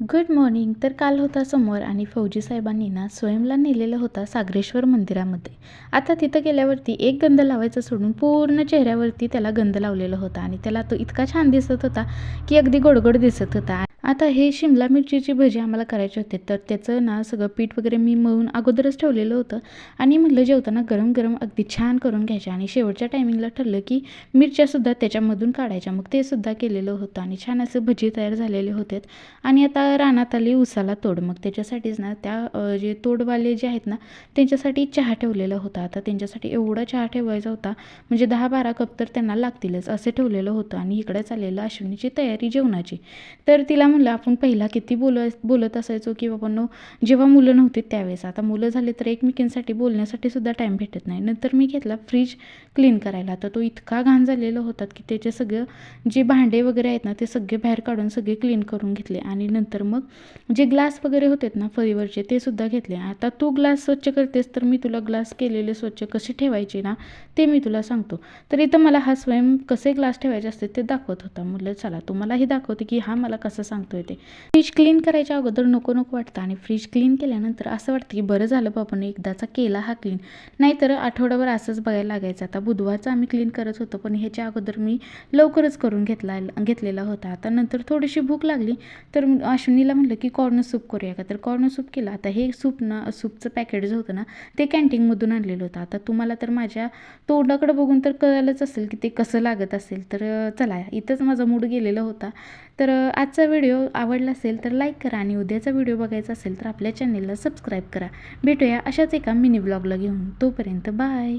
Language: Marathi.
Good morning. तर काल होता समोर आणि फौजी साहेबांनी ना स्वयंला नेलेलं होता सागरेश्वर मंदिरामध्ये. आता तिथं गेल्यावरती एक गंध लावायचं सोडून पूर्ण चेहऱ्यावरती त्याला गंध लावलेला होता आणि त्याला तो इतका छान दिसत होता की अगदी गोडगोड दिसत होता. आता हे शिमला मिरचीची भजी आम्हाला करायचे होते, तर त्याचं ना सगळं पीठ वगैरे मी मळून अगोदरच ठेवलेलं होतं आणि म्हटलं जेवताना गरम गरम अगदी छान करून घ्यायच्या आणि शेवटच्या टायमिंगला ठरलं की मिरच्यासुद्धा त्याच्यामधून काढायच्या. मग ते सुद्धा केलेलं होतं आणि छान असं भजी तयार झालेले होते. आणि आता रानात आली उसाला तोड. मग त्याच्यासाठीच ना त्या जे तोडवाले जे आहेत ना त्यांच्यासाठी चहा ठेवलेला होता. आता त्यांच्यासाठी एवढा चहा ठेवायचा होता म्हणजे 10-12 कप तर त्यांना लागतीलच असे ठेवलेलं होतं. आणि इकडे चाललेलं अश्विनीची तयारी जेवणाची. तर तिला म्हणलं आपण पहिला किती बोलत असायचो की बाबांनो जेव्हा मुलं नव्हती त्यावेळेस. आता मुलं झाले तर एकमेकींसाठी बोलण्यासाठी सुद्धा टाईम भेटत नाही. नंतर मी घेतला फ्रीज क्लीन करायला. तर तो इतका घाण झालेला होता की त्याचे सगळं जे भांडे वगैरे आहेत ना ते सगळे बाहेर काढून सगळे क्लीन करून घेतले. आणि नंतर मग जे ग्लास वगैरे होतेत ना फळीवरचे ते सुद्धा घेतले. आता तू ग्लास स्वच्छ करतेस तर मी तुला ग्लास केलेले स्वच्छ कसे ठेवायचे ना ते मी तुला सांगतो. तर इथं मला हा स्वयं कसे ग्लास ठेवायचे असते ते दाखवत होता. म्हटलं चला तुम्हालाही दाखवते की हा मला कसं सांगतोय ते. फ्रीज क्लीन करायच्या अगोदर नको नको वाटतं आणि फ्रीज क्लीन केल्यानंतर असं वाटतं की बरं झालं बाबांनी एकदाचा केला हा क्लीन, नाहीतर आठवड्याभर असंच बघायला लागायचं. आता बुधवारचा आम्ही क्लीन करत होतो पण ह्याच्या अगोदर मी लवकरच करून घेतलेला होता. आता नंतर थोडीशी भूक लागली तर अश्विनीला म्हटलं की कॉर्न सूप करूया का, तर कॉर्न सूप केलं. आता हे सूपचं पॅकेट जे होतं ना ते कॅन्टीनमधून आणलेलं होतं. आता तुम्हाला तर माझ्या तोंडाकडं बघून तर कळलंच असेल की ते कसं लागत असेल. तर चला इथंच माझा मूड गेलेला होता. तर आजचा व्हिडिओ आवडला असेल तर लाईक करा आणि उद्याचा व्हिडिओ बघायचा असेल तर आपल्या चॅनेलला सबस्क्राईब करा. भेटूया अशाच एका मिनी ब्लॉगला घेऊन. तोपर्यंत बाय.